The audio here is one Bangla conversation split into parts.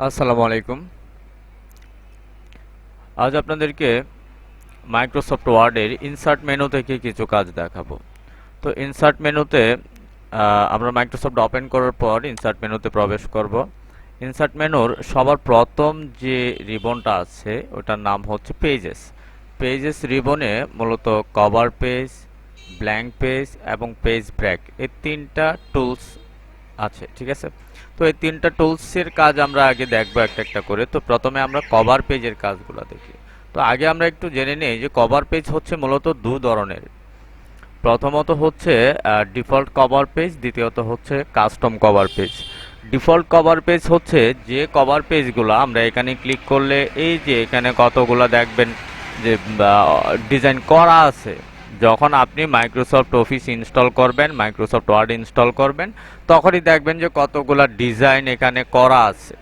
আসসালামু আলাইকুম। আজ আপনাদেরকে মাইক্রোসফট ওয়ার্ডের ইনসার্ট মেনু থেকে কিছু কাজ দেখাবো। তো ইনসার্ট মেনুতে আমরা মাইক্রোসফট ওপেন করার পর ইনসার্ট মেনুতে প্রবেশ করব। ইনসার্ট মেনুর সবার প্রথম যে রিবনটা আছে ওটার নাম হচ্ছে পেজেস। পেজেস রিবনে মূলত কভার পেজ, ব্ল্যাঙ্ক পেজ এবং পেজ ব্রেক এই তিনটা টুলস আছে, ঠিক আছে। তো এই তিনটা টুলসের কাজ আমরা আগে দেখবো একটা একটা করে। তো প্রথমে আমরা কভার পেজের কাজগুলো দেখি। তো আগে আমরা একটু জেনে নিই যে কভার পেজ হচ্ছে মূলত দু ধরনের। প্রথমত হচ্ছে ডিফল্ট কভার পেজ, দ্বিতীয়ত হচ্ছে custom cover page. Default cover page হচ্ছে যে কভার পেজগুলো আমরা এখানে ক্লিক করলে এই যে এখানে কতগুলো দেখবেন যে ডিজাইন করা আছে। যখন আপনি মাইক্রোসফট অফিস ইনস্টল করবেন, মাইক্রোসফট ওয়ার্ড ইনস্টল করবেন, তখনই দেখবেন যে কতগুলো ডিজাইন এখানে করা আছে।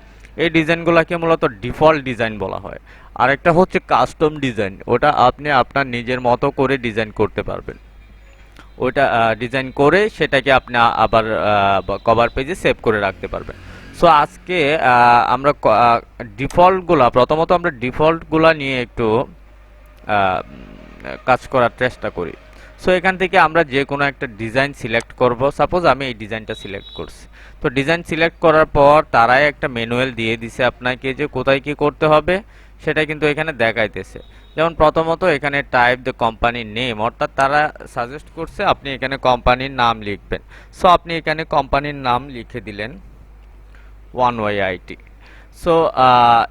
এই ডিজাইনগুলোকে মূলত ডিফল্ট ডিজাইন বলা হয়। আরেকটা হচ্ছে কাস্টম ডিজাইন, ওটা আপনি আপনার নিজের মতো করে ডিজাইন করতে পারবেন। ওইটা ডিজাইন করে সেটাকে আপনি আবার কভার পেজে সেভ করে রাখতে পারবেন। সো আজকে আমরা ডিফল্টগুলা প্রথমত আমরা ডিফল্টগুলা নিয়ে একটু কাজ করার চেষ্টা করি। সো এখান থেকে আমরা যে কোনো একটা ডিজাইন সিলেক্ট করব। সাপোজ আমি এই ডিজাইনটা সিলেক্ট করছি। তো ডিজাইন সিলেক্ট করার পর তারাই একটা ম্যানুয়াল দিয়ে দিছে আপনাকে যে কোথায় কি করতে হবে, সেটা কিন্তু এখানে দেখাইতেছে। যেমন প্রথমত এখানে টাইপ দ্য কোম্পানির নেম, অর্থাৎ তারা সাজেস্ট করছে আপনি এখানে কোম্পানির নাম লিখবেন। সো আপনি এখানে কোম্পানির নাম লিখে দিলেন ওয়ান ওয়াই আইটি। সো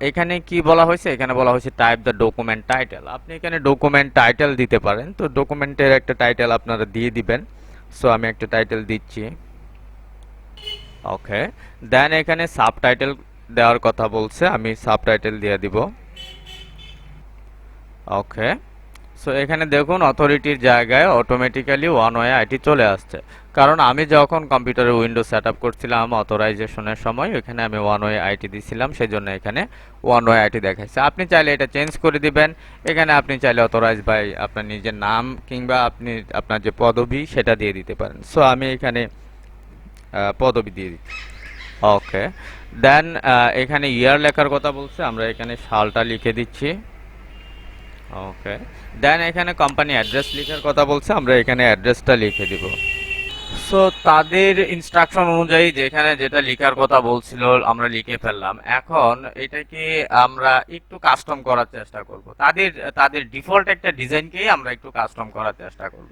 এখানে কি বলা হয়েছে, এখানে বলা হয়েছে টাইপ দ্য ডকুমেন্ট টাইটেল। আপনি এখানে ডকুমেন্ট টাইটেল দিতে পারেন। তো ডকুমেন্টের একটা টাইটেল আপনারা দিয়ে দিবেন। সো আমি একটা টাইটেল দিচ্ছি। ওকে, দেন এখানে সাবটাইটেল দেওয়ার কথা বলছে, আমি সাবটাইটেল দিয়ে দিব। ওকে, সো এখানে দেখুন অথরিটির জায়গায় অটোমেটিক্যালি ওয়ান ওয়ে আইটি চলে আসছে। কারণ আমি যখন কম্পিউটারে উইন্ডোজ সেট আপ করছিলাম অথরাইজেশনের সময় এখানে আমি ওয়ান ওয়ে আইটি দিছিলাম, সেই জন্য এখানে ওয়ান ওয়ে আইটি দেখাচ্ছে। আপনি চাইলে এটা চেঞ্জ করে দিবেন। এখানে আপনি চাইলে অথরাইজ বাই আপনার নিজের নাম কিংবা আপনি আপনার যে পদবি সেটা দিয়ে দিতে পারেন। সো আমি এখানে পদবি দিয়ে দিচ্ছি। ওকে, দেন এখানে ইয়ার লেখার কথা বলছে, আমরা এখানে সালটা লিখে দিচ্ছি। ওকে, দেন এখানে কোম্পানি অ্যাড্রেস লেখার কথা বলছে, আমরা এখানে অ্যাড্রেসটা লিখে দিব। সো তাদের ইনস্ট্রাকশন অনুযায়ী যেখানে যেটা লেখার কথা বলছিল আমরা লিখে ফেললাম। এখন এটাকে আমরা একটু কাস্টম করার চেষ্টা করব। তাদের তাদের ডিফল্ট একটা ডিজাইনকেই আমরা একটু কাস্টম করার চেষ্টা করব।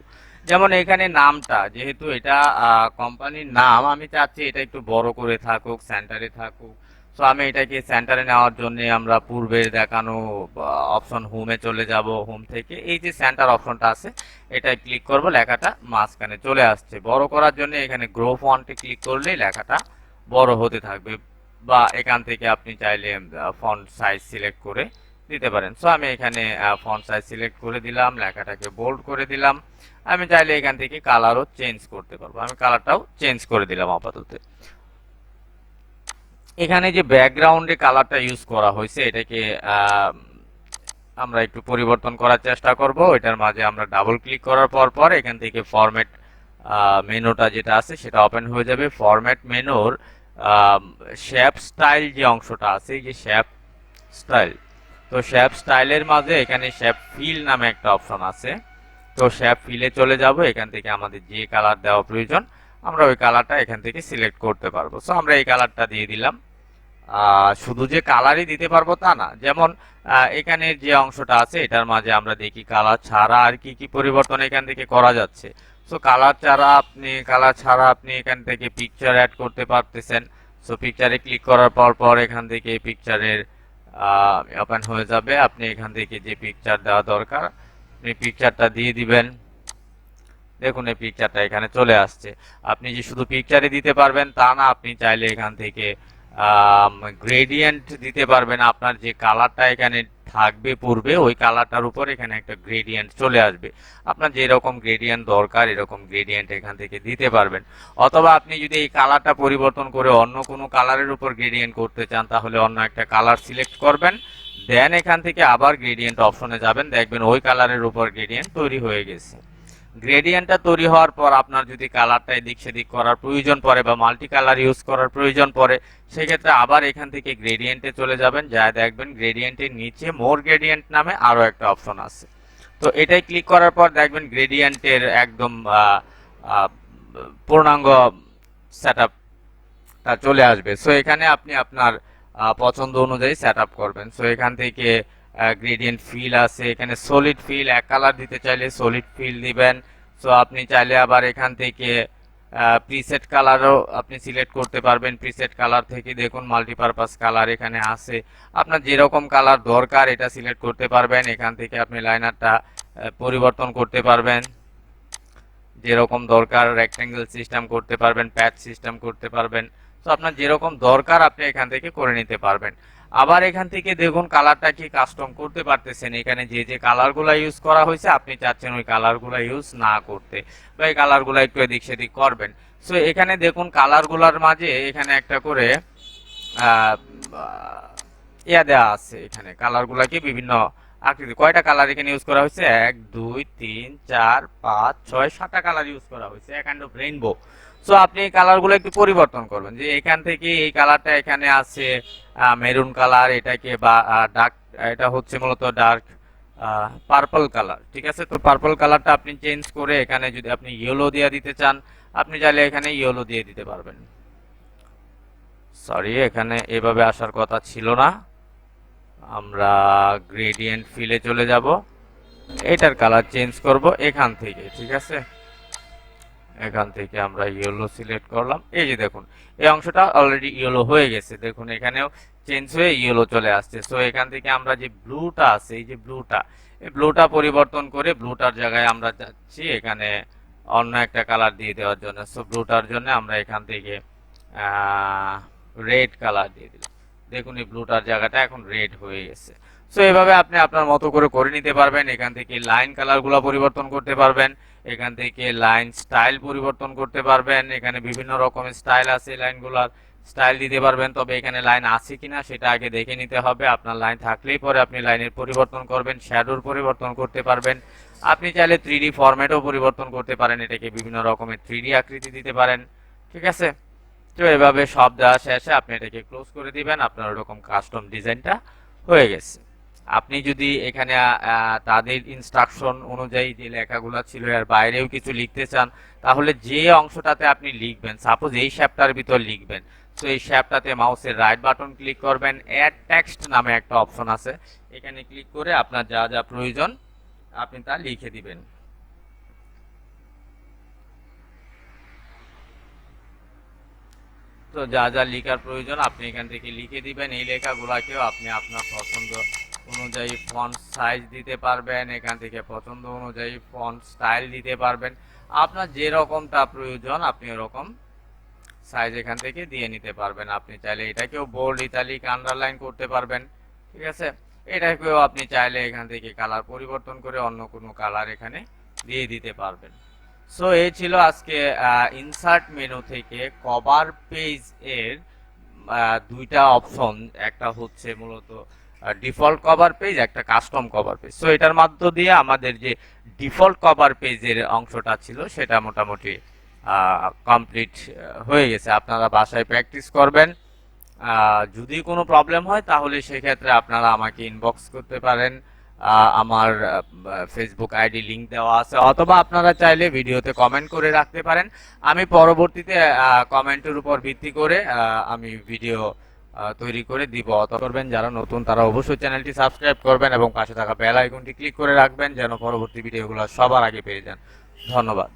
যেমন এখানে নামটা, যেহেতু এটা কোম্পানির নাম, আমি চাচ্ছি এটা একটু বড় করে থাকুক, সেন্টারে থাকুক। সো আমি এটাকে সেন্টারে নেওয়ার জন্য আমরা পূর্বে দেখানো অপশন হোমে চলে যাব। হোম থেকে এই যে সেন্টার অপশনটা আছে এটা ক্লিক করব, লেখাটা মাঝখানে চলে আসছে। বড় করার জন্য এখানে গ্রো ফন্টে ক্লিক করলেই লেখাটা বড় হতে থাকবে। বা এখান থেকে আপনি চাইলে ফন্ট সাইজ সিলেক্ট করে দিতে পারেন। সো আমি এখানে ফন্ট সাইজ সিলেক্ট করে দিলাম, লেখাটাকে বোল্ড করে দিলাম। আমি চাইলে এখান থেকে কালারও চেঞ্জ করতে পারবো, আমি কালারটাও চেঞ্জ করে দিলাম আপাতত। এখানে যে ব্যাকগ্রাউন্ডে কালারটা ইউজ করা হয়েছে এটাকে আমরা একটু পরিবর্তন করার চেষ্টা করব। এটার মাঝে আমরা ডাবল ক্লিক করার পর এখান থেকে ফরম্যাট মেনুটা যেটা আছে সেটা ওপেন হয়ে যাবে। ফরম্যাট মেনুর শেপ স্টাইল যে অংশটা আছে, এই যে শেপ স্টাইল, তো শেপ স্টাইলের মাঝে এখানে শেপ ফিল নামে একটা অপশন আছে। তো শেপ ফিলে চলে যাব, এখান থেকে আমাদের যে কালার দেওয়া প্রয়োজন আমরা ওই কালারটা এখান থেকে সিলেক্ট করতে পারবো। সো আমরা এই কালারটা দিয়ে দিলাম। শুধু যে কালারই দিতে পারবো তা না, যেমন এখানের যে অংশটা আছে এটার মাঝে আমরা দেখি কালার ছাড়া আর কি কি পরিবর্তন এখান থেকে করা যাচ্ছে। সো কালার ছাড়া আপনি এখান থেকে পিকচার অ্যাড করতে পারতেছেন। সো পিকচারে ক্লিক করার পর এখান থেকে পিকচারের ওপেন হয়ে যাবে। আপনি এখান থেকে যে পিকচার দেওয়া দরকার আপনি পিকচারটা দিয়ে দিবেন। দেখুন এই পিকচারটা এখানে চলে আসছে। আপনি যে শুধু পিকচারে দিতে পারবেন তা না, আপনি চাইলে এখান থেকে গ্রেডিয়েন্ট দিতে পারবেন। আপনার যে কালারটা এখানে থাকবে পূর্বে ওই কালারটার উপর এখানে একটা গ্রেডিয়েন্ট চলে আসবে। আপনার যেরকম গ্রেডিয়েন্ট দরকার এরকম গ্রেডিয়েন্ট এখান থেকে দিতে পারবেন। অথবা আপনি যদি এই কালারটা পরিবর্তন করে অন্য কোনো কালারের উপর গ্রেডিয়েন্ট করতে চান তাহলে অন্য একটা কালার সিলেক্ট করবেন। দেন এখান থেকে আবার গ্রেডিয়েন্ট অপশনে যাবেন, দেখবেন ওই কালারের উপর গ্রেডিয়েন্ট তৈরি হয়ে গেছে। গ্রেডিয়েন্টটা তৈরি হওয়ার পর আপনার যদি কালারটা এদিক সেদিক করার প্রয়োজন পড়ে বা মাল্টি কালার ইউজ করার প্রয়োজন পড়ে, সেক্ষেত্রে আবার এখান থেকে গ্রেডিয়েন্টে চলে যাবেন, যা দেখবেন গ্রেডিয়েন্টের নিচে মোর গ্রেডিয়েন্ট নামে আরও একটা অপশন আছে। তো এটাই ক্লিক করার পর দেখবেন গ্রেডিয়েন্টের একদম পূর্ণাঙ্গ সেটআপটা চলে আসবে। সো এখানে আপনি আপনার পছন্দ অনুযায়ী সেটআপ করবেন। সো এখান থেকে গ্রেডিয়েন্ট ফিল আছে, এখানে সলিড ফিল, এক কালার দিতে চাইলে সলিড ফিল দিবেন। সো আপনি চাইলে আবার এখান থেকে প্রিসেট কালারও আপনি সিলেক্ট করতে পারবেন। প্রিসেট কালার থেকে দেখুন মাল্টিপারপাস কালার এখানে আছে, আপনার যেরকম কালার দরকার এটা সিলেক্ট করতে পারবেন। এখান থেকে আপনি লাইনারটা পরিবর্তন করতে পারবেন, যেরকম দরকার রেক্ট্যাঙ্গেল সিস্টেম করতে পারবেন, প্যাচ সিস্টেম করতে পারবেন। তো আপনার যেরকম দরকার আপনি এখান থেকে করে নিতে পারবেন। আবার এখান থেকে দেখুন কালারটা কি কাস্টম করতে পারতেছেন, এখানে যে যে কালারগুলো ইউজ করা হয়েছে আপনি চাচ্ছেন ওই কালারগুলো ইউজ না করতে, বা এই কালারগুলো একটু এদিক সেদিক করবেন। সো এখানে দেখুন কালারগুলোর মাঝে এখানে একটা করে ইয়া দেওয়া আছে, এখানে কালারগুলোকে বিভিন্ন আকৃতি, কয়টা কালার এখানে ইউজ করা হয়েছে, 1 2 3 4 5 6 7টা কালার ইউজ করা হয়েছে, কাইন্ড অফ রেইনবো। সো আপনি এই কালারগুলো একটু পরিবর্তন করবেন, যে এখান থেকে এই কালারটা এখানে আছে মেরুন কালার, এটাকে বা ডার্ক, এটা হচ্ছে মূলত ডার্ক পার্পল কালার, ঠিক আছে। তো পার্পল কালারটা আপনি চেঞ্জ করে এখানে যদি আপনি ইয়েলো দিয়ে দিতে চান, আপনি চাইলে এখানে ইয়েলো দিয়ে দিতে পারবেন। সরি, এখানে এভাবে আসার কথা ছিল না। আমরা গ্রেডিয়েন্ট ফিলে চলে যাব, এটার কালার চেঞ্জ করব এখান থেকে, ঠিক আছে। এখান থেকে আমরা ইয়েলো সিলেক্ট করলাম, এই যে দেখুন এই অংশটা অলরেডি ইয়েলো হয়ে গেছে, দেখুন এখানেও চেঞ্জ হয়ে ইয়েলো চলে আসছে। সো এখান থেকে আমরা যে ব্লুটা আছে, এই যে ব্লুটা, এই ব্লুটা পরিবর্তন করে ব্লুটার জায়গায় আমরা যাচ্ছি এখানে অন্য একটা কালার দিয়ে দেওয়ার জন্য। সো ব্লুটার জন্য আমরা এখান থেকে রেড কালার দিয়ে দিলাম, দেখুন এই ব্লুটার জায়গাটা এখন রেড হয়ে গেছে। সো এভাবে আপনি আপনার মতো করে নিতে পারবেন। এখান থেকে লাইন কালারগুলো পরিবর্তন করতে পারবেন, এখান থেকে লাইন স্টাইল পরিবর্তন করতে পারবেন, এখানে বিভিন্ন রকমের স্টাইল আছে, লাইনগুলোর স্টাইল দিতে পারবেন। তবে এখানে লাইন আছে কিনা সেটা আগে দেখে নিতে হবে, আপনার লাইন থাকলেই পরে আপনি লাইনের পরিবর্তন করবেন, শ্যাডোর পরিবর্তন করতে পারবেন। আপনি চাইলে 3D ফরম্যাটও পরিবর্তন করতে পারেন, এটাকে বিভিন্ন রকমের 3D আকৃতি দিতে পারেন, ঠিক আছে। তো এভাবে সব দেওয়া শেষে আপনি এটাকে ক্লোজ করে দিবেন, আপনার ওরকম কাস্টম ডিজাইনটা হয়ে গেছে। আপনি যদি এখানে তাদের ইনস্ট্রাকশন অনুযায়ী যে লেখাগুলো ছিল এর বাইরেও কিছু লিখতে চান, তাহলে যে অংশটাতে আপনি লিখবেন, সাপোজ এই শ্যাপটার ভিতর লিখবেন, তো এই শ্যাপটাতে মাউসের রাইট বাটন ক্লিক করবেন, অ্যাড টেক্সট নামে একটা অপশন আছে, এখানে ক্লিক করে আপনার যা যা প্রয়োজন আপনি তা লিখে দিবেন। তো যা যা লেখার প্রয়োজন আপনি এখান থেকে লিখে দিবেন। এই লেখাগুলাকেও আপনি আপনার পছন্দ অনুযায়ী ফন্ট সাইজ দিতে পারবেন, এখান থেকে পছন্দ অনুযায়ী ফন্ট স্টাইল দিতে পারবেন। আপনার যে রকমটা প্রয়োজন আপনি ওরকম সাইজ এখান থেকে দিয়ে নিতে পারবেন। আপনি চাইলে এটাকেও বোল্ড, ইতালিক, আন্ডারলাইন করতে পারবেন, ঠিক আছে। এটাকেও আপনি চাইলে এখান থেকে কালার পরিবর্তন করে অন্য কোনো কালার এখানে দিয়ে দিতে পারবেন। সো এই ছিল আজকে ইনসার্ট মেনু থেকে কভার পেজ এর দুইটা অপশন, একটা হচ্ছে মূলত ডিফল্ট কভার পেজ, একটা কাস্টম কভার পেজ। সো এটার মধ্য দিয়ে আমাদের যে ডিফল্ট কভার পেজের অংশটা ছিল সেটা মোটামুটি কমপ্লিট হয়ে গেছে। আপনারা বাসায় প্র্যাকটিস করবেন, যদি কোনো প্রবলেম হয় তাহলে সেক্ষেত্রে আপনারা আমাকে ইনবক্স করতে পারেন, আমার ফেসবুক আইডি লিংক দেওয়া আছে, অথবা আপনারা চাইলে ভিডিওতে কমেন্ট করে রাখতে পারেন। আমি পরবর্তীতে কমেন্টের উপর ভিত্তি করে আমি ভিডিও তৈরি করে দিব। অথবা করবেন যারা নতুন তারা অবশ্যই চ্যানেলটি সাবস্ক্রাইব করবেন এবং পাশে থাকা বেল আইকনটি ক্লিক করে রাখবেন যেন পরবর্তী ভিডিওগুলো সবার আগে পেয়ে যান। ধন্যবাদ।